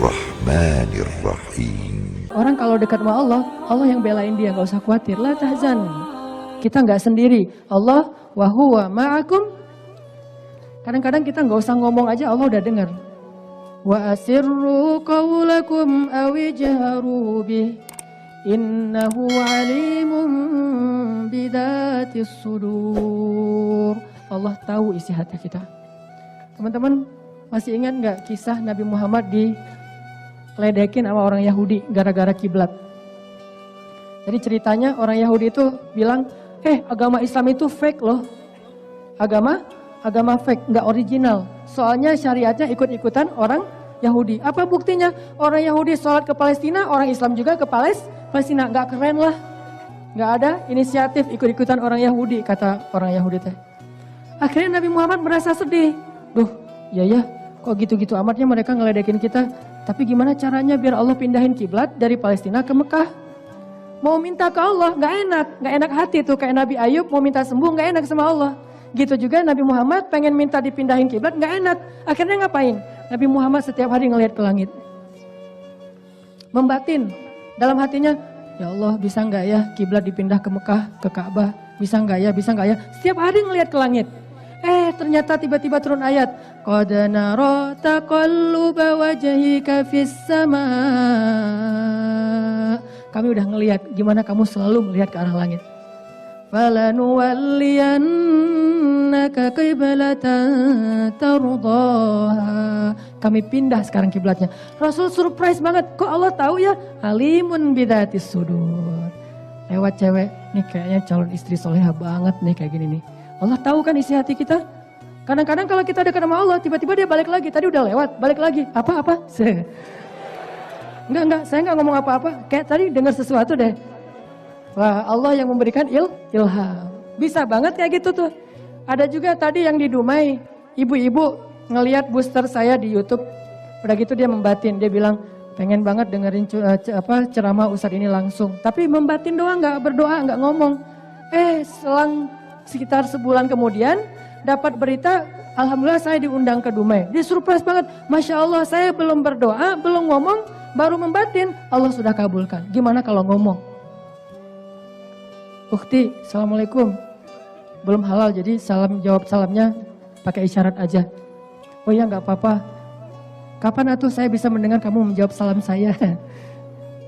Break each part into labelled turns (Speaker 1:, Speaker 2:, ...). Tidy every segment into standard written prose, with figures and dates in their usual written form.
Speaker 1: الرحمن الرحيم.
Speaker 2: Orang kalau dekat sama Allah, Allah yang belain dia, gak usah khawatir. La tahzan. Kita gak sendiri. Allah wa huwa ma'akum. Kadang-kadang kita gak usah ngomong aja, Allah udah dengar. Wa asirru qawlakum awijharu bih. Innahu alimun bidatis sudur. Allah tahu isi hati kita. Teman-teman masih ingat gak kisah Nabi Muhammad diledekin sama orang Yahudi gara-gara kiblat. Jadi ceritanya orang Yahudi itu bilang, agama Islam itu fake loh. Agama fake, nggak original. Soalnya syariatnya ikut-ikutan orang Yahudi. Apa buktinya? Orang Yahudi sholat ke Palestina, orang Islam juga ke Palestina. Nggak keren lah. Nggak ada inisiatif ikut-ikutan orang Yahudi, kata orang Yahudi teh. Akhirnya Nabi Muhammad merasa sedih. Duh, ya, kok gitu-gitu amatnya mereka ngeledekin kita. Tapi gimana caranya biar Allah pindahin kiblat dari Palestina ke Mekah? Mau minta ke Allah, gak enak hati tuh. Kayak Nabi Ayub mau minta sembuh, gak enak sama Allah. Gitu juga Nabi Muhammad pengen minta dipindahin kiblat, gak enak. Akhirnya ngapain? Nabi Muhammad setiap hari ngelihat ke langit. Membatin dalam hatinya, ya Allah bisa gak ya kiblat dipindah ke Mekah, ke Ka'bah? Bisa gak ya? Setiap hari ngelihat ke langit. Ternyata tiba-tiba turun ayat. Qad nara taqalluba wajhika fis sama. Kami udah ngelihat gimana kamu selalu melihat ke arah langit. Falanuwalliyannaka qiblatan tardaha. Kami pindah sekarang kiblatnya. Rasul surprise banget. Kok Allah tahu ya? Alimun bidatis sudur. Lewat cewek. Nih kayaknya calon istri soleha banget nih kayak gini nih. Allah tahu kan isi hati kita. Kadang-kadang kalau kita dekat sama Allah, tiba-tiba dia balik lagi. Tadi udah lewat, balik lagi. Apa? Enggak, saya enggak ngomong apa-apa. Kayak tadi dengar sesuatu deh. Wah, Allah yang memberikan ilham. Bisa banget kayak gitu tuh. Ada juga tadi yang di Dumai, ibu-ibu ngelihat booster saya di YouTube. Udah gitu dia membatin, dia bilang pengen banget dengerin ceramah Ustadz ini langsung. Tapi membatin doang, enggak berdoa, enggak ngomong. Selang sekitar sebulan kemudian dapat berita, alhamdulillah saya diundang ke Dumai. Dia surprise banget, Masya Allah saya belum berdoa, belum ngomong, baru membatin, Allah sudah kabulkan. Gimana kalau ngomong? Ukhti, Assalamualaikum. Belum halal jadi jawab salamnya pakai isyarat aja. Oh ya gak apa-apa. Kapan atuh saya bisa mendengar kamu menjawab salam saya?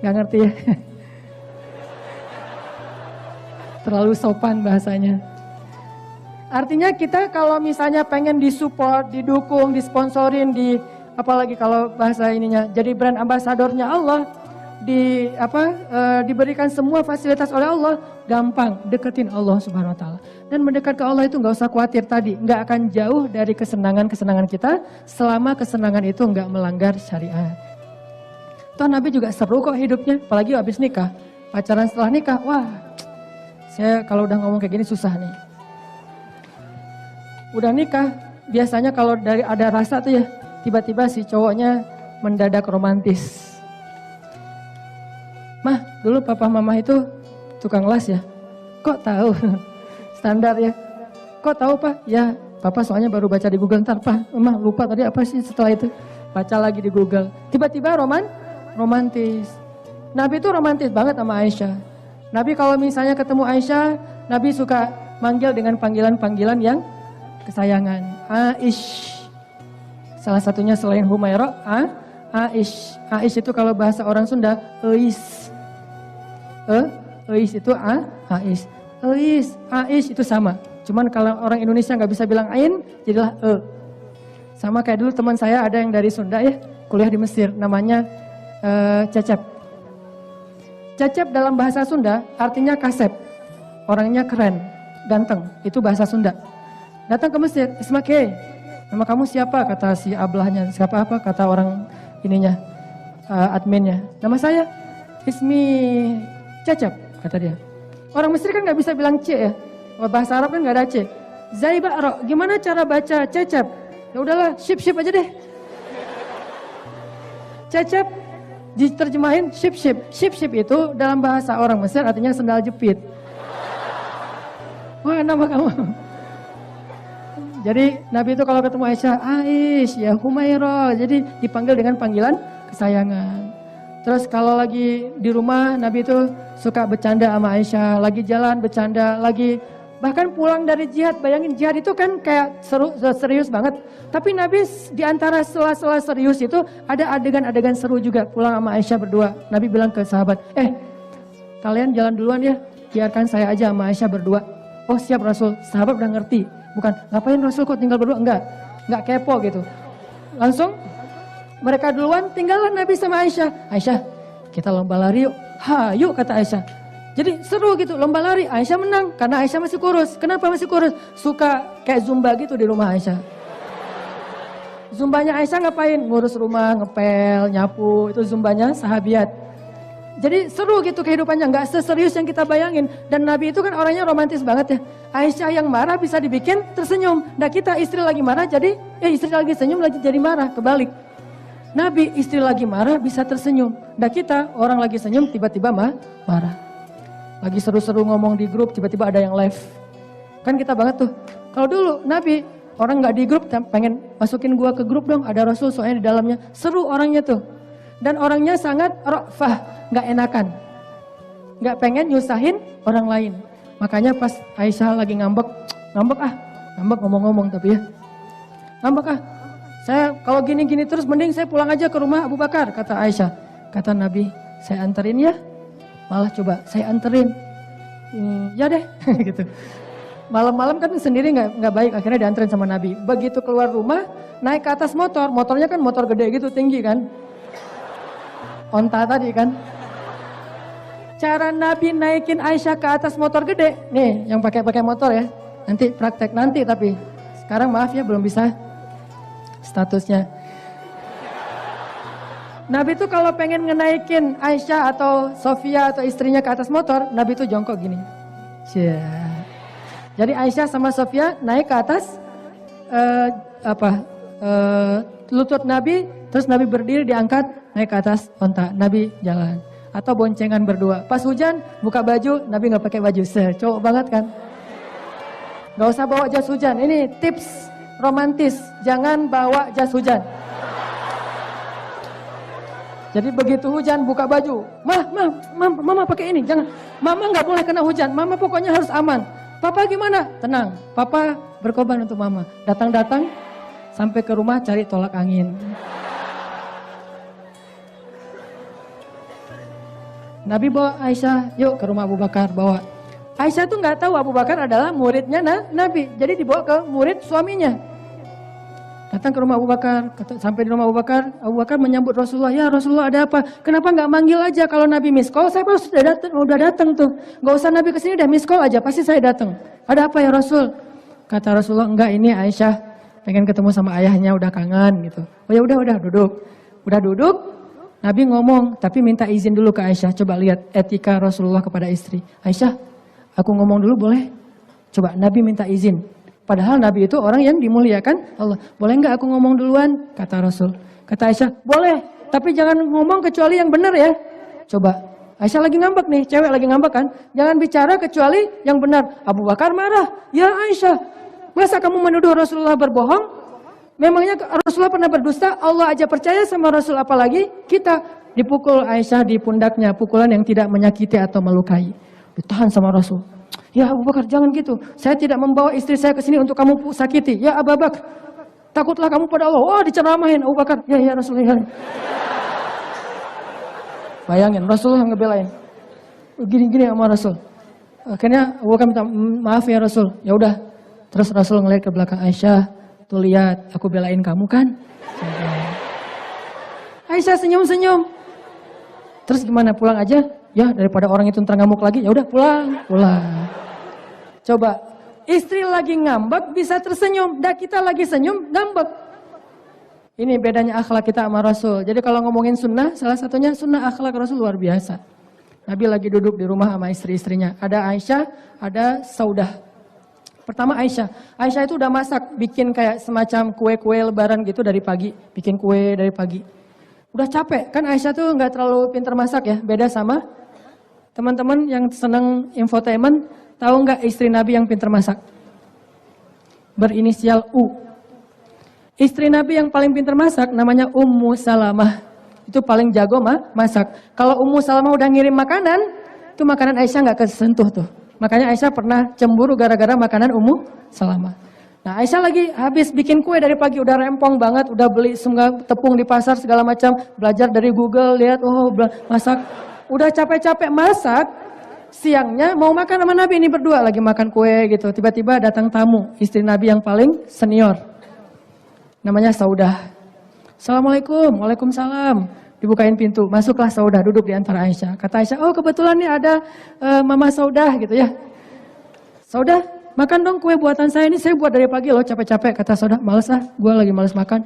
Speaker 2: Gak ngerti ya? Terlalu sopan bahasanya. Artinya kita kalau misalnya pengen disupport, didukung, disponsorin, apalagi kalau bahasa ininya jadi brand ambasadornya Allah, diberikan semua fasilitas oleh Allah, gampang deketin Allah Subhanahu wa taala. Dan mendekat ke Allah itu nggak usah khawatir tadi, nggak akan jauh dari kesenangan-kesenangan kita selama kesenangan itu nggak melanggar syariat. Toh Nabi juga seru kok hidupnya, apalagi habis nikah. Pacaran setelah nikah, wah, saya kalau udah ngomong kayak gini susah nih. Udah nikah, biasanya kalau dari ada rasa tuh ya, tiba-tiba si cowoknya mendadak romantis. Mah, dulu papa mama itu tukang las ya? Kok tahu? Standar ya. Kok tahu Pak? Ya, papa soalnya baru baca di Google. Ntar Pak, Mah lupa tadi apa sih setelah itu. Baca lagi di Google. Tiba-tiba romantis. Nabi itu romantis banget sama Aisyah. Nabi kalau misalnya ketemu Aisyah, Nabi suka manggil dengan panggilan-panggilan yang kesayangan. Aish. Salah satunya selain Humairah, Aish. Aish itu kalau bahasa orang Sunda, Eis. Eis itu Aish. Aish itu sama. Cuman kalau orang Indonesia nggak bisa bilang Ain, jadilah Sama kayak dulu teman saya ada yang dari Sunda ya, kuliah di Mesir, namanya Cecep. Cecep dalam bahasa Sunda artinya kasep. Orangnya keren, ganteng. Itu bahasa Sunda. Datang ke Mesir, Ismake, nama kamu siapa? Kata si ablahnya, siapa apa? Kata orang ininya, adminnya. Nama saya Ismi Cecep, kata dia. Orang Mesir kan nggak bisa bilang C ya, bahasa Arab kan nggak ada C. Zaibaro, gimana cara baca Cecep? Ya udahlah, ship aja deh. Cecep diterjemahin ship. Ship itu dalam bahasa orang Mesir artinya sendal jepit. Wah, nama kamu. Jadi Nabi itu kalau ketemu Aisyah, Aish, ya Humairah. Jadi dipanggil dengan panggilan kesayangan. Terus kalau lagi di rumah Nabi itu suka bercanda sama Aisyah, lagi jalan bercanda, lagi bahkan pulang dari jihad. Bayangin jihad itu kan kayak serius banget. Tapi Nabi di antara sela-sela serius itu ada adegan-adegan seru juga. Pulang sama Aisyah berdua. Nabi bilang ke sahabat, kalian jalan duluan ya, biarkan saya aja sama Aisyah berdua. Oh siap Rasul, sahabat udah ngerti. Bukan, ngapain Rasul kok tinggal berdua? Enggak kepo gitu. Langsung mereka duluan, tinggallah Nabi sama Aisyah. Aisyah, kita lomba lari yuk. Yuk kata Aisyah. Jadi seru gitu, lomba lari. Aisyah menang, karena Aisyah masih kurus. Kenapa masih kurus? Suka kayak zumba gitu di rumah Aisyah. Zumbanya Aisyah ngapain? Ngurus rumah, ngepel, nyapu. Itu zumbanya sahabiat. Jadi seru gitu kehidupannya, nggak seserius yang kita bayangin. Dan Nabi itu kan orangnya romantis banget ya. Aisyah yang marah bisa dibikin tersenyum. Nah kita istri lagi marah jadi, istri lagi senyum lagi jadi marah, kebalik. Nabi istri lagi marah bisa tersenyum. Nah kita orang lagi senyum tiba-tiba marah. Lagi seru-seru ngomong di grup tiba-tiba ada yang live. Kan kita banget tuh. Kalau dulu Nabi orang nggak di grup pengen masukin gua ke grup dong. Ada Rasul soalnya di dalamnya. Seru orangnya tuh. Dan orangnya sangat rafah, nggak enakan. Nggak pengen nyusahin orang lain. Makanya pas Aisyah lagi ngambek ngomong-ngomong tapi ya. Ngambek saya kalau gini-gini terus mending saya pulang aja ke rumah Abu Bakar, kata Aisyah. Kata Nabi, saya anterin ya. Malah coba saya anterin. Ya deh gitu. Malam-malam kan sendiri nggak baik, akhirnya dianterin sama Nabi. Begitu keluar rumah, naik ke atas motor, motornya kan motor gede gitu tinggi kan. Onta tadi kan. Cara Nabi naikin Aisyah ke atas motor gede. Nih yang pakai motor ya. Nanti praktek nanti tapi. Sekarang maaf ya belum bisa statusnya. Nabi tuh kalau pengen ngenaikin Aisyah atau Sofia atau istrinya ke atas motor. Nabi tuh jongkok gini. Jadi Aisyah sama Sofia naik ke atas lutut Nabi. Terus Nabi berdiri diangkat naik ke atas onta. Nabi jalan. Atau boncengan berdua. Pas hujan buka baju, Nabi gak pakai baju. Cowok banget kan. Gak usah bawa jas hujan. Ini tips romantis. Jangan bawa jas hujan. Jadi begitu hujan buka baju. Mama pakai ini. Jangan. Mama gak boleh kena hujan. Mama pokoknya harus aman. Papa gimana? Tenang. Papa berkorban untuk mama. Datang-datang sampai ke rumah cari tolak angin. Nabi bawa Aisyah, yuk ke rumah Abu Bakar, bawa. Aisyah tuh nggak tahu Abu Bakar adalah muridnya Nabi, jadi dibawa ke murid suaminya. Datang ke rumah Abu Bakar, sampai di rumah Abu Bakar menyambut Rasulullah. Ya Rasulullah ada apa? Kenapa nggak manggil aja kalau Nabi miss call? Saya pasti udah datang tuh. Nggak usah Nabi kesini, udah miss call aja, pasti saya datang. Ada apa ya Rasul? Kata Rasulullah, enggak ini Aisyah pengen ketemu sama ayahnya, udah kangen gitu. Oh ya udah duduk. Udah duduk. Nabi ngomong, tapi minta izin dulu ke Aisyah. Coba lihat etika Rasulullah kepada istri. Aisyah, aku ngomong dulu boleh? Coba Nabi minta izin. Padahal Nabi itu orang yang dimuliakan Allah. Boleh nggak aku ngomong duluan? Kata Rasul. Kata Aisyah, boleh. Tapi jangan ngomong kecuali yang benar ya. Coba. Aisyah lagi ngambek nih, cewek lagi ngambek kan. Jangan bicara kecuali yang benar. Abu Bakar marah. Ya Aisyah, masa kamu menuduh Rasulullah berbohong? Memangnya Rasulullah pernah berdusta? Allah aja percaya sama Rasul, apalagi kita. Dipukul Aisyah di pundaknya, pukulan yang tidak menyakiti atau melukai. Ditahan sama Rasul. Ya Abu Bakar jangan gitu. Saya tidak membawa istri saya ke sini untuk kamu sakiti. Ya Abu Bakar, takutlah kamu pada Allah. Wah diceramahin Abu Bakar. Ya Rasulullah. Bayangin Rasulullah ngebelain. Gini-gini sama Rasul. Akhirnya Abu Bakar minta maaf ya Rasul. Ya udah. Terus Rasul ngeliat ke belakang Aisyah. Tuh lihat, aku belain kamu kan? Aisyah senyum-senyum. Terus gimana, pulang aja? Ya daripada orang itu ntar ngamuk lagi, ya udah pulang. Coba, istri lagi ngambek bisa tersenyum, dan kita lagi senyum ngambek. Ini bedanya akhlak kita sama Rasul. Jadi kalau ngomongin sunnah, salah satunya sunnah akhlak Rasul luar biasa. Nabi lagi duduk di rumah sama istri-istrinya. Ada Aisyah, ada Saudah. Pertama Aisyah itu udah masak, bikin kayak semacam kue-kue lebaran gitu dari pagi. Bikin kue dari pagi. Udah capek, kan Aisyah tuh gak terlalu pintar masak ya. Beda sama teman-teman yang seneng infotainment. Tahu gak istri Nabi yang pintar masak? Berinisial U. Istri Nabi yang paling pintar masak namanya Ummu Salamah. Itu paling jago masak. Kalau Ummu Salamah udah ngirim makanan, itu makanan Aisyah nggak kesentuh tuh. Makanya Aisyah pernah cemburu gara-gara makanan Ummu Salamah. Nah Aisyah lagi habis bikin kue dari pagi, udah rempong banget, udah beli semua tepung di pasar segala macam, belajar dari Google, lihat masak. Udah capek-capek masak, siangnya mau makan sama Nabi, ini berdua lagi makan kue gitu. Tiba-tiba datang tamu, istri Nabi yang paling senior. Namanya Saudah. Assalamualaikum, waalaikumsalam. Dibukain pintu, masuklah Saudah, duduk di antara Aisyah. Kata Aisyah, oh kebetulan nih ada Mama Saudah gitu ya. Saudah, makan dong kue buatan saya ini, saya buat dari pagi loh, capek-capek. Kata Saudah, males ah, gue lagi males makan.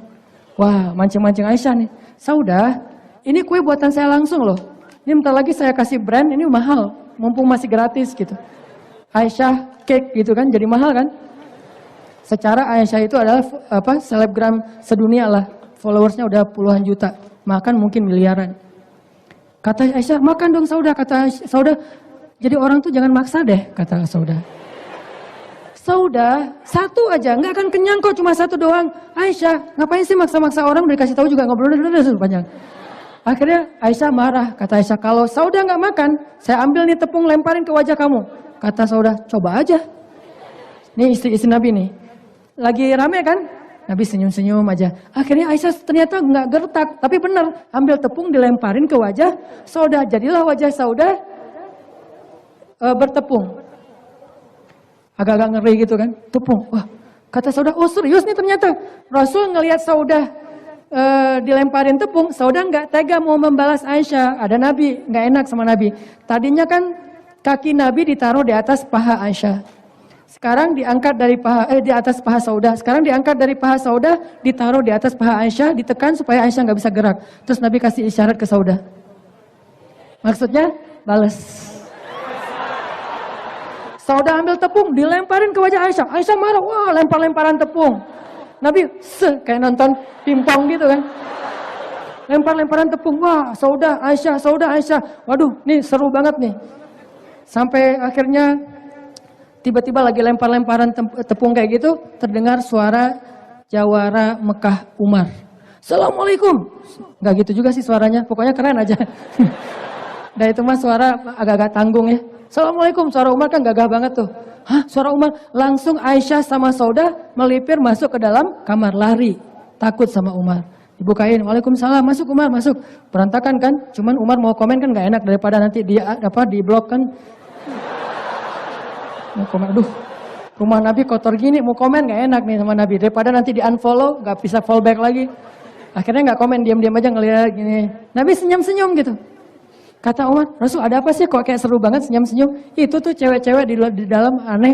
Speaker 2: Wah, mancing-mancing Aisyah nih. Saudah, ini kue buatan saya langsung loh. Ini bentar lagi saya kasih brand, ini mahal. Mumpung masih gratis gitu. Aisyah cake gitu kan, jadi mahal kan. Secara Aisyah itu adalah selebgram sedunia lah. Followersnya udah puluhan juta. Makan mungkin miliaran. Kata Aisyah, makan dong Saudah. Kata Saudah, jadi orang tuh jangan maksa deh, kata Saudah. Saudah, satu aja, nggak akan kenyang kok, cuma satu doang. Aisyah, ngapain sih maksa-maksa orang, udah dikasih tahu juga ngobrol panjang. Akhirnya Aisyah marah, kata Aisyah, kalau Saudah nggak makan, saya ambil nih tepung lemparin ke wajah kamu. Kata Saudah, coba aja. Ini istri-istri Nabi nih, lagi rame kan? Nabi senyum-senyum aja. Akhirnya Aisyah ternyata nggak gertak, tapi benar, ambil tepung dilemparin ke wajah Saudah. Jadilah wajah Saudah bertepung. Agak-agak ngeri gitu kan, tepung. Wah, kata Saudah, oh serius nih ternyata. Rasul ngelihat Saudah dilemparin tepung, Saudah nggak tega mau membalas Aisyah. Ada Nabi, nggak enak sama Nabi. Tadinya kan kaki Nabi ditaruh di atas paha Aisyah. Sekarang diangkat dari di atas paha Saudah. Sekarang diangkat dari paha Saudah, ditaruh di atas paha Aisyah, ditekan supaya Aisyah nggak bisa gerak. Terus Nabi kasih isyarat ke Saudah. Maksudnya balas. Saudah ambil tepung, dilemparin ke wajah Aisyah. Aisyah marah, wah lempar-lemparan tepung. Nabi kayak nonton pingpong gitu kan. Lempar-lemparan tepung, wah Saudah, Aisyah, Saudah, Aisyah. Waduh, nih seru banget nih. Sampai akhirnya tiba-tiba lagi lempar-lemparan tepung kayak gitu, terdengar suara jawara Mekah Umar. Assalamualaikum. Nggak gitu juga sih suaranya, pokoknya keren aja. Dan itu mah suara agak-agak tanggung ya. Assalamualaikum, suara Umar kan gagah banget tuh. Hah, suara Umar? Langsung Aisyah sama Saudah melipir masuk ke dalam kamar, lari. Takut sama Umar. Dibukain, waalaikumsalam, masuk Umar, masuk. Berantakan kan? Cuman Umar mau komen kan gak enak daripada nanti dia di blok kan. Mau komen, aduh, rumah Nabi kotor gini, mau komen gak enak nih sama Nabi. Daripada nanti di unfollow, gak bisa fallback lagi. Akhirnya gak komen, diam-diam aja ngeliat gini. Nabi senyum-senyum gitu. Kata Umar, Rasul ada apa sih kok kayak seru banget senyum-senyum? Itu tuh cewek-cewek di dalam aneh.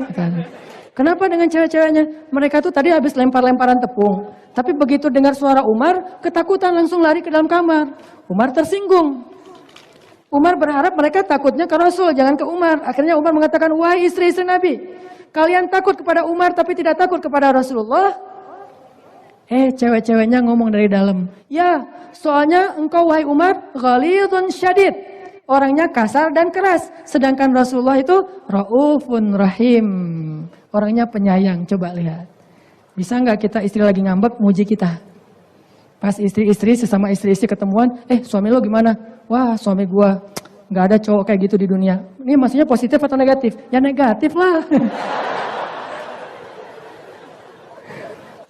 Speaker 2: Kenapa dengan cewek-ceweknya? Mereka tuh tadi habis lempar-lemparan tepung. Tapi begitu dengar suara Umar, ketakutan langsung lari ke dalam kamar. Umar tersinggung. Umar berharap mereka takutnya ke Rasul, jangan ke Umar. Akhirnya Umar mengatakan, wahai istri-istri Nabi, kalian takut kepada Umar tapi tidak takut kepada Rasulullah? Cewek-ceweknya ngomong dari dalam. Ya, soalnya engkau wahai Umar, ghalidun syadid. Orangnya kasar dan keras. Sedangkan Rasulullah itu raufun rahim. Orangnya penyayang, coba lihat. Bisa nggak kita istri lagi ngambek, muji kita? Pas istri-istri sesama istri-istri ketemuan, suami lo gimana? Wah suami gua nggak ada cowok kayak gitu di dunia. Ini maksudnya positif atau negatif? Ya negatif lah.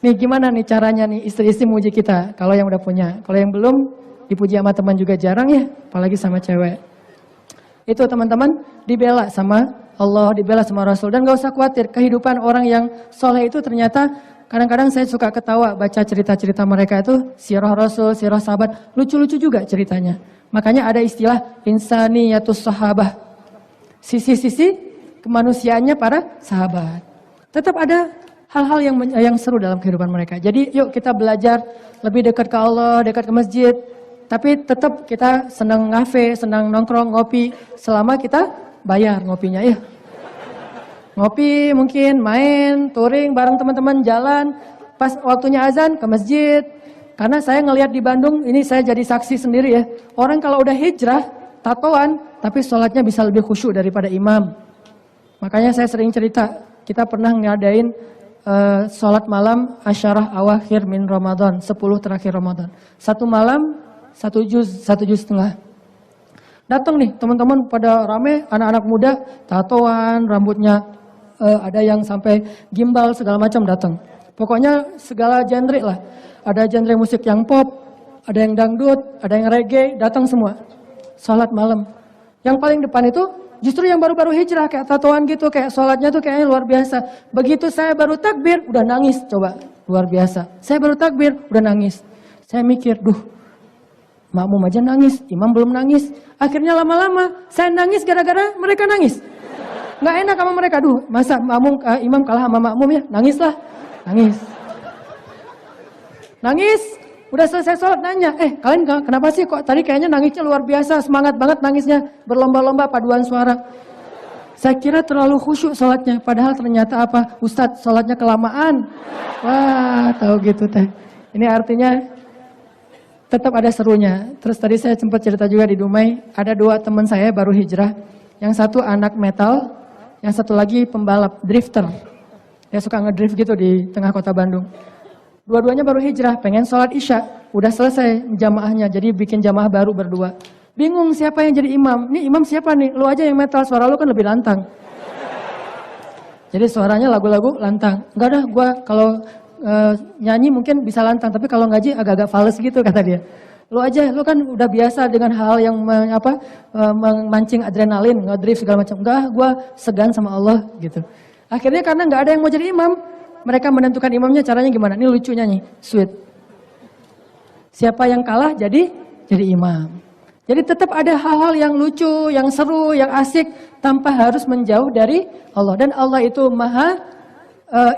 Speaker 2: Nih gimana nih caranya nih istri-istri muji kita? Kalau yang udah punya, kalau yang belum dipuji sama teman juga jarang ya, apalagi sama cewek. Itu teman-teman dibela sama Allah, dibela sama Rasul. Dan gak usah khawatir, kehidupan orang yang soleh itu ternyata kadang-kadang saya suka ketawa baca cerita-cerita mereka itu, sirah Rasul, sirah sahabat, lucu-lucu juga ceritanya. Makanya ada istilah insaniyatus sahabah, sisi-sisi kemanusiaannya para sahabat. Tetap ada hal-hal yang seru dalam kehidupan mereka. Jadi yuk kita belajar lebih dekat ke Allah, dekat ke masjid. Tapi tetap kita senang ngafe, senang nongkrong, ngopi. Selama kita bayar ngopinya ya. Ngopi mungkin, main, touring bareng teman-teman, jalan. Pas waktunya azan ke masjid. Karena saya ngelihat di Bandung, ini saya jadi saksi sendiri ya. Orang kalau udah hijrah, tatoan, tapi sholatnya bisa lebih khusyuk daripada imam. Makanya saya sering cerita, kita pernah ngadain sholat malam asyarah awakhir min Ramadan, 10 terakhir Ramadan. Satu malam 1 juz setengah. Datang nih teman-teman pada rame, anak-anak muda, tatoan, rambutnya ada yang sampai gimbal segala macam datang. Pokoknya segala genre lah. Ada genre musik yang pop, ada yang dangdut, ada yang reggae, datang semua. Sholat malam. Yang paling depan itu justru yang baru-baru hijrah, kayak tatoan gitu, kayak sholatnya tuh kayaknya luar biasa. Begitu saya baru takbir, udah nangis, coba, luar biasa. Saya baru takbir, udah nangis. Saya mikir, duh, makmum aja nangis, imam belum nangis. Akhirnya lama-lama, saya nangis gara-gara mereka nangis. Nggak enak sama mereka, duh, masa imam kalah sama makmum ya, nangislah, nangis. Nangis, udah selesai sholat nanya, kalian kenapa sih kok tadi kayaknya nangisnya luar biasa, semangat banget nangisnya, berlomba-lomba paduan suara. Saya kira terlalu khusyuk sholatnya, padahal ternyata apa? Ustadz, sholatnya kelamaan. Wah, tahu gitu teh. Ini artinya tetap ada serunya. Terus tadi saya sempat cerita juga di Dumai, ada 2 teman saya baru hijrah. Yang satu anak metal, yang satu lagi pembalap, drifter. Dia suka ngedrift gitu di tengah kota Bandung. Dua-duanya baru hijrah, pengen sholat isya. Udah selesai jamaahnya, jadi bikin jamaah baru berdua. Bingung siapa yang jadi imam. Nih imam siapa nih? Lu aja yang metal, suara lu kan lebih lantang. Jadi suaranya lagu-lagu lantang. Enggak dah, gue kalau nyanyi mungkin bisa lantang, tapi kalau ngaji agak-agak fales gitu kata dia. Lu aja, lu kan udah biasa dengan hal yang memancing adrenalin, ngedrift segala macam. Enggak, gue segan sama Allah gitu. Akhirnya karena nggak ada yang mau jadi imam, mereka menentukan imamnya caranya gimana? Ini lucunya nih, sweet. Siapa yang kalah jadi imam. Jadi tetap ada hal-hal yang lucu, yang seru, yang asik tanpa harus menjauh dari Allah. Dan Allah itu maha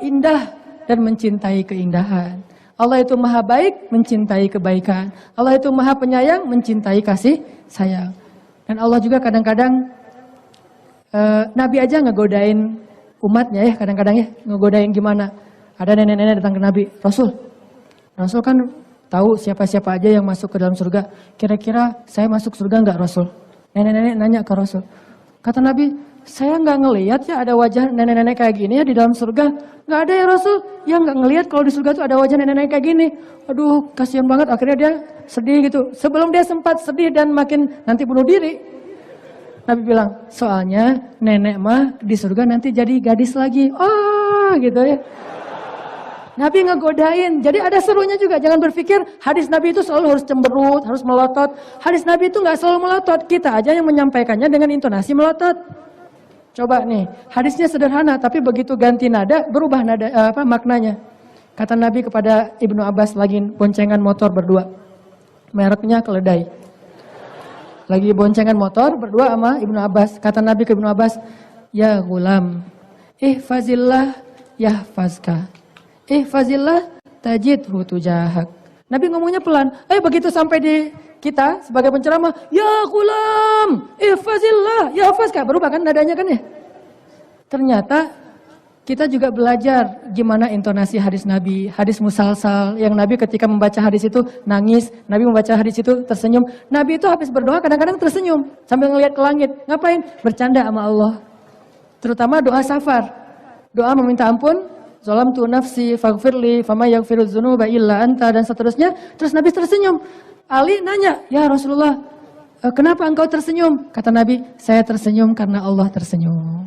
Speaker 2: indah dan mencintai keindahan. Allah itu maha baik, mencintai kebaikan. Allah itu maha penyayang, mencintai kasih sayang. Dan Allah juga kadang-kadang Nabi aja ngegodain umatnya ya, kadang-kadang ya, ngegodain gimana. Ada nenek-nenek datang ke Nabi, Rasul kan tahu siapa-siapa aja yang masuk ke dalam surga. Kira-kira saya masuk surga enggak Rasul? Nenek-nenek nanya ke Rasul. Kata Nabi, saya enggak ngelihat ya ada wajah nenek-nenek kayak gini ya di dalam surga. Enggak ada ya Rasul, ya enggak ngelihat kalau di surga tuh ada wajah nenek-nenek kayak gini. Aduh, kasihan banget, akhirnya dia sedih gitu. Sebelum dia sempat sedih dan makin nanti bunuh diri, Nabi bilang, soalnya nenek mah di surga nanti jadi gadis lagi. Oh gitu ya. Nabi ngegodain. Jadi ada serunya juga. Jangan berpikir hadis Nabi itu selalu harus cemberut, harus melotot. Hadis Nabi itu nggak selalu melotot. Kita aja yang menyampaikannya dengan intonasi melotot. Coba nih, hadisnya sederhana, tapi begitu ganti nada, berubah nada maknanya. Kata Nabi kepada Ibnu Abbas lagi boncengan motor berdua. Mereknya keledai. Lagi boncengan motor berdua sama Ibnu Abbas. Kata Nabi ke Ibnu Abbas, ya gulam, ihfazillah yahfazka. Ihfazillah tajidhu tujahak. Nabi ngomongnya pelan. Begitu sampai di kita sebagai penceramah, ya gulam, ihfazillah yahfazka. Berubah kan nadanya kan ya. Ternyata kita juga belajar gimana intonasi hadis Nabi, hadis musalsal, yang Nabi ketika membaca hadis itu nangis, Nabi membaca hadis itu tersenyum. Nabi itu habis berdoa kadang-kadang tersenyum sambil ngelihat ke langit. Ngapain? Bercanda sama Allah. Terutama doa safar, doa meminta ampun, zalamtu nafsi faghfirli fama yaghfirudz dzunuba illa anta, dan seterusnya. Terus Nabi tersenyum. Ali nanya, ya Rasulullah, kenapa engkau tersenyum? Kata Nabi, saya tersenyum karena Allah tersenyum.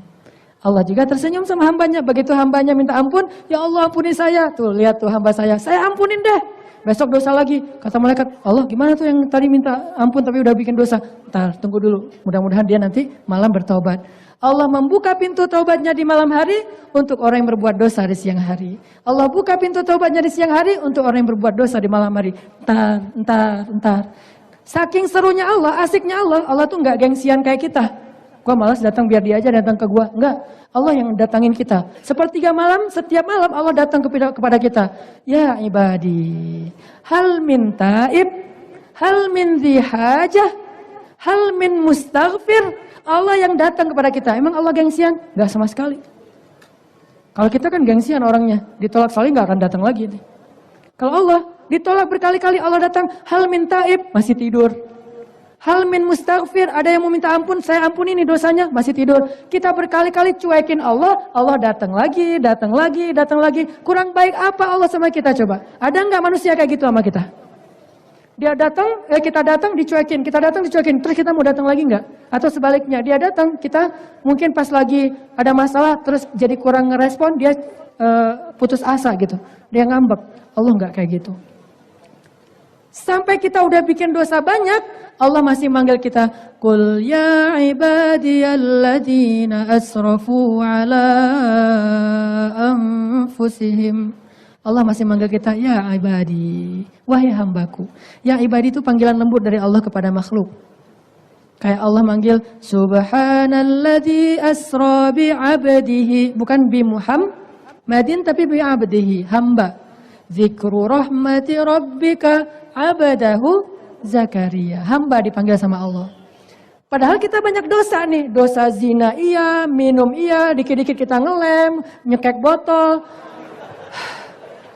Speaker 2: Allah juga tersenyum sama hambanya. Begitu hambanya minta ampun, ya Allah ampuni saya. Tuh lihat tuh hamba saya ampunin deh. Besok dosa lagi. Kata malaikat, Allah gimana tuh yang tadi minta ampun tapi udah bikin dosa? Ntar tunggu dulu, mudah-mudahan dia nanti malam bertaubat. Allah membuka pintu taubatnya di malam hari untuk orang yang berbuat dosa di siang hari. Allah buka pintu taubatnya di siang hari untuk orang yang berbuat dosa di malam hari. Ntar. Saking serunya Allah, asiknya Allah, Allah tuh gak gengsian kayak kita. Gua malas datang biar dia aja datang ke gua. Enggak, Allah yang datangin kita. Sepertiga malam, setiap malam Allah datang kepada kita. Ya ibadi, hal min taib, hal min dzihajah, hal min mustaghfir. Allah yang datang kepada kita. Emang Allah gengsian? Enggak sama sekali. Kalau kita kan gengsian orangnya, ditolak sekali enggak akan datang lagi. Kalau Allah ditolak berkali-kali, Allah datang, hal min taib, masih tidur. Hal min mustaghfir, ada yang mau minta ampun, saya ampuni nih dosanya, masih tidur. Kita berkali-kali cuekin Allah, Allah datang lagi. Kurang baik apa Allah sama kita coba? Ada nggak manusia kayak gitu sama kita? Dia datang, kita datang dicuekin, kita datang dicuekin, terus kita mau datang lagi enggak? Atau sebaliknya, dia datang, kita mungkin pas lagi ada masalah, terus jadi kurang ngerespon, dia putus asa gitu. Dia ngambek. Allah enggak kayak gitu. Sampai kita udah bikin dosa banyak, Allah masih manggil kita, Qul ya ibadiyalladzina asrafu ala anfusihim. Allah masih manggil kita, ya ibadi, wahai hambaku. Ya ibadi itu panggilan lembut dari Allah kepada makhluk. Kayak Allah manggil, Subhanalladzi asra bi'abdihi. Bukan bi Muhammadin, tapi bi'abdihi, hamba. Zikru rahmati rabbika abadahu Zakaria. Hamba dipanggil sama Allah. Padahal kita banyak dosa nih. Dosa zina iya, minum iya, dikit-dikit kita ngelem, nyekek botol.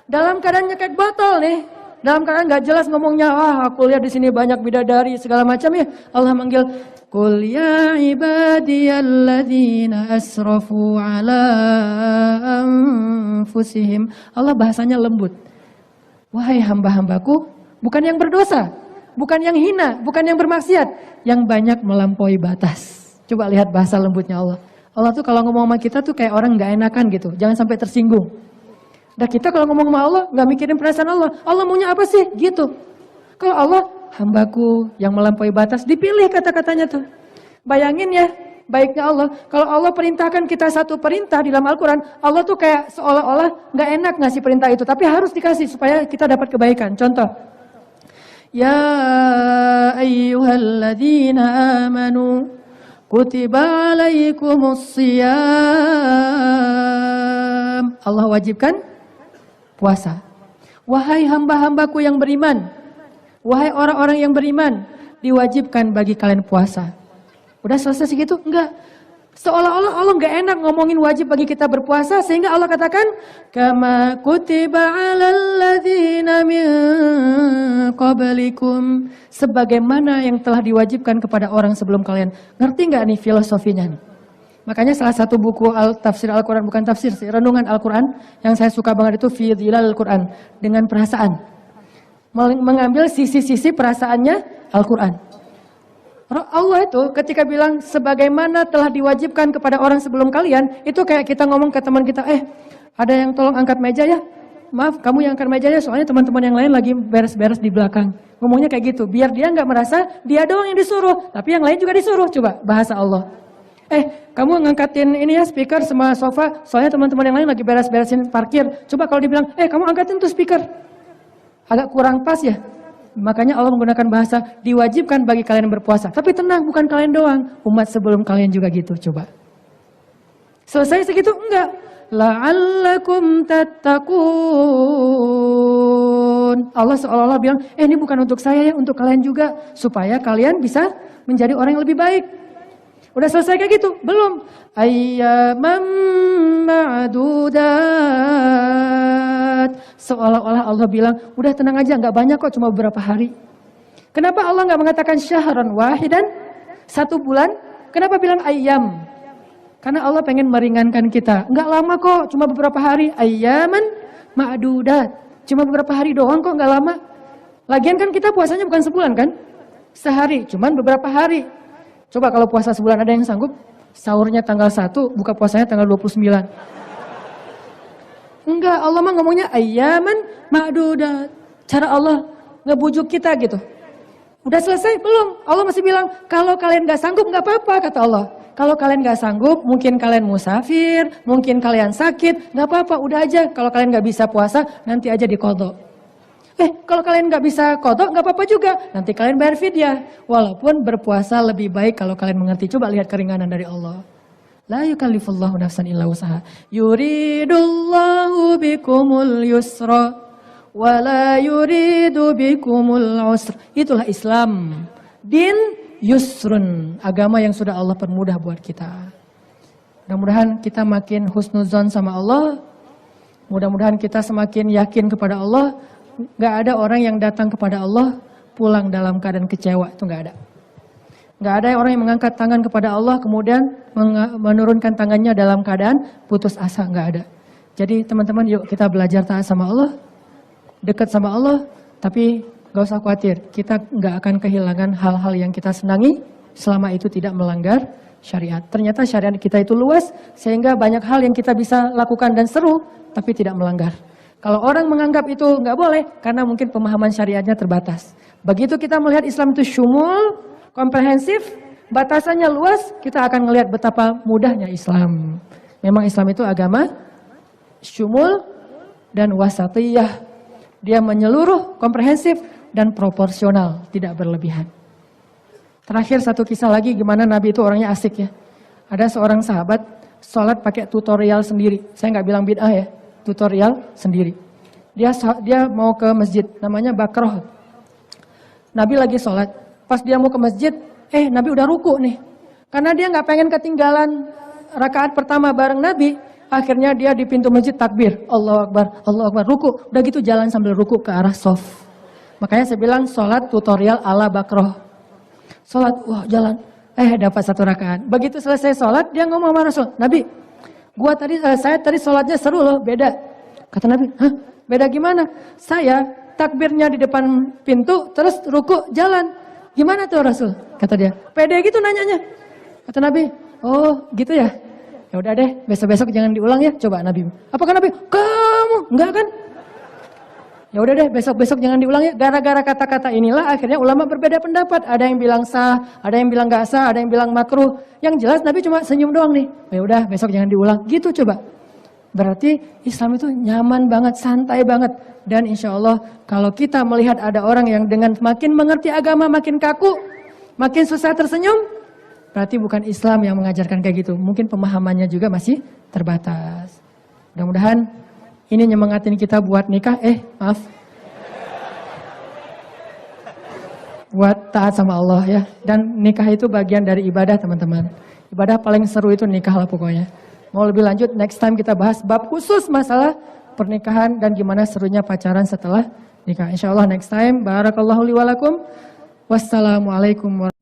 Speaker 2: Dalam keadaan nyekek botol nih, dalam keadaan nggak jelas ngomongnya, aku lihat di sini banyak bidadari segala macam ya. Allah manggil, Qul ya ibadiyalladzina asrafu ala anfusihim. Allah bahasanya lembut. Wahai hamba-hambaku, bukan yang berdosa, bukan yang hina, bukan yang bermaksiat, yang banyak melampaui batas. Coba lihat bahasa lembutnya Allah. Allah tuh kalau ngomong sama kita tuh kayak orang nggak enakan gitu, jangan sampai tersinggung. Nah kita kalau ngomong sama Allah, nggak mikirin perasaan Allah. Allah maunya apa sih? Gitu. Kalau Allah, hambaku yang melampaui batas, dipilih kata-katanya tuh. Bayangin ya, baiknya Allah. Kalau Allah perintahkan kita satu perintah di dalam Al-Quran, Allah tuh kayak seolah-olah nggak enak ngasih perintah itu. Tapi harus dikasih supaya kita dapat kebaikan. Contoh. Ya ayyuhalladzina amanu, kutiba alaikumusiyam. Allah wajibkan puasa. Wahai hamba-hambaku yang beriman, wahai orang-orang yang beriman, diwajibkan bagi kalian puasa. Udah selesai segitu? Enggak. Seolah-olah Allah enggak enak ngomongin wajib bagi kita berpuasa, sehingga Allah katakan, Kama kutiba alal ladzina min qablikum. Sebagaimana yang telah diwajibkan kepada orang sebelum kalian. Ngerti enggak nih filosofinya nih? Makanya salah satu buku tafsir Al-Quran, bukan tafsir sih, renungan Al-Quran, yang saya suka banget itu Fi Dhilal Al-Quran, dengan perasaan. Mengambil sisi-sisi perasaannya Al-Quran. Allah itu ketika bilang, sebagaimana telah diwajibkan kepada orang sebelum kalian, itu kayak kita ngomong ke teman kita, ada yang tolong angkat meja ya? Maaf, kamu yang angkat meja ya, soalnya teman-teman yang lain lagi beres-beres di belakang. Ngomongnya kayak gitu, biar dia nggak merasa dia doang yang disuruh, tapi yang lain juga disuruh. Coba, bahasa Allah. Kamu ngangkatin ini ya speaker sama sofa, soalnya teman-teman yang lain lagi beres-beresin parkir. Coba kalau dibilang, kamu angkatin tuh speaker. Agak kurang pas ya. Makanya Allah menggunakan bahasa, diwajibkan bagi kalian berpuasa. Tapi tenang, bukan kalian doang. Umat sebelum kalian juga gitu, coba. Selesai segitu? Enggak. La'allakum tattaqun. Allah seolah-olah bilang, ini bukan untuk saya ya, untuk kalian juga. Supaya kalian bisa menjadi orang yang lebih baik. Udah selesai kayak gitu? Belum. Ayyamam ma'dudat. Seolah-olah Allah bilang, udah tenang aja, nggak banyak kok, cuma beberapa hari. Kenapa Allah nggak mengatakan syahran wahidan, 1 bulan? Kenapa bilang ayyam? Karena Allah pengen meringankan kita. Nggak lama kok, cuma beberapa hari. Ayyaman ma'dudat. Cuma beberapa hari doang kok, nggak lama. Lagian kan kita puasanya bukan sebulan kan? Sehari, cuman beberapa hari. Coba kalau puasa sebulan ada yang sanggup, sahurnya tanggal 1, buka puasanya tanggal 29. Enggak, Allah mah ngomongnya ayyaman ma'dudat. Cara Allah ngebujuk kita gitu. Udah selesai? Belum. Allah masih bilang, kalau kalian gak sanggup gak apa-apa, kata Allah. Kalau kalian gak sanggup, mungkin kalian musafir, mungkin kalian sakit, gak apa-apa, udah aja. Kalau kalian gak bisa puasa, nanti aja diqadha. Kalau kalian gak bisa qadha, gak apa-apa juga. Nanti kalian bayar fidyah. Walaupun berpuasa lebih baik kalau kalian mengerti. Coba lihat keringanan dari Allah. La yukallifullahu nafsan illa usaha. Yuridullahu bikumul yusra. Wa la yuridu bikumul usra. Itulah Islam. Din yusrun. Agama yang sudah Allah permudah buat kita. Mudah-mudahan kita makin husnuzon sama Allah. Mudah-mudahan kita semakin yakin kepada Allah. Gak ada orang yang datang kepada Allah pulang dalam keadaan kecewa, itu gak ada. Gak ada orang yang mengangkat tangan kepada Allah kemudian menurunkan tangannya dalam keadaan putus asa, gak ada. Jadi teman-teman yuk kita belajar taat sama Allah, dekat sama Allah, tapi Gak usah khawatir, kita nggak akan kehilangan hal-hal yang kita senangi selama itu tidak melanggar syariat. Ternyata syariat kita itu luas sehingga banyak hal yang kita bisa lakukan dan seru tapi tidak melanggar. Kalau orang menganggap itu nggak boleh karena mungkin pemahaman syariatnya terbatas. Begitu kita melihat Islam itu syumul, komprehensif, batasannya luas, kita akan melihat betapa mudahnya Islam. Memang Islam itu agama syumul dan wasatiyah. Dia menyeluruh, komprehensif, dan proporsional, tidak berlebihan. Terakhir satu kisah lagi gimana Nabi itu orangnya asik ya. Ada seorang sahabat sholat pakai tutorial sendiri. Saya nggak bilang bid'ah ya, tutorial sendiri. Dia mau ke masjid, namanya Bakroh. Nabi lagi sholat, pas dia mau ke masjid, Nabi udah ruku nih. Karena dia nggak pengen ketinggalan rakaat pertama bareng Nabi, akhirnya dia di pintu masjid takbir, Allahu Akbar, ruku. Udah gitu jalan sambil ruku ke arah sof. Makanya saya bilang sholat tutorial ala Bakroh. Sholat, wah jalan, dapat satu rakaat. Begitu selesai sholat, dia ngomong sama Rasul, Nabi, saya tadi sholatnya seru loh, beda. Kata Nabi, hah? Beda gimana? Saya takbirnya di depan pintu, terus ruku jalan. Gimana tuh Rasul? Kata dia, pede gitu nanyanya. Kata Nabi, oh gitu ya? Ya udah deh, besok-besok jangan diulang ya. Coba Nabi. Apakah Nabi? Kamu enggak kan? Ya udah deh, besok-besok jangan diulang ya. Gara-gara kata-kata inilah akhirnya ulama berbeda pendapat. Ada yang bilang sah, ada yang bilang enggak sah, ada yang bilang makruh. Yang jelas Nabi cuma senyum doang nih. Ya udah, besok jangan diulang. Gitu coba. Berarti Islam itu nyaman banget, santai banget. Dan insya Allah kalau kita melihat ada orang yang dengan makin mengerti agama, makin kaku, makin susah tersenyum, berarti bukan Islam yang mengajarkan kayak gitu. Mungkin pemahamannya juga masih terbatas. Mudah-mudahan ini nyemangatin kita buat nikah, buat taat sama Allah ya. Dan nikah itu bagian dari ibadah teman-teman. Ibadah paling seru itu nikah lah pokoknya. Mau lebih lanjut, next time kita bahas bab khusus masalah pernikahan dan gimana serunya pacaran setelah nikah. Insya Allah next time. Barakallahu li walakum. Wassalamualaikum warahmatullahi wabarakatuh.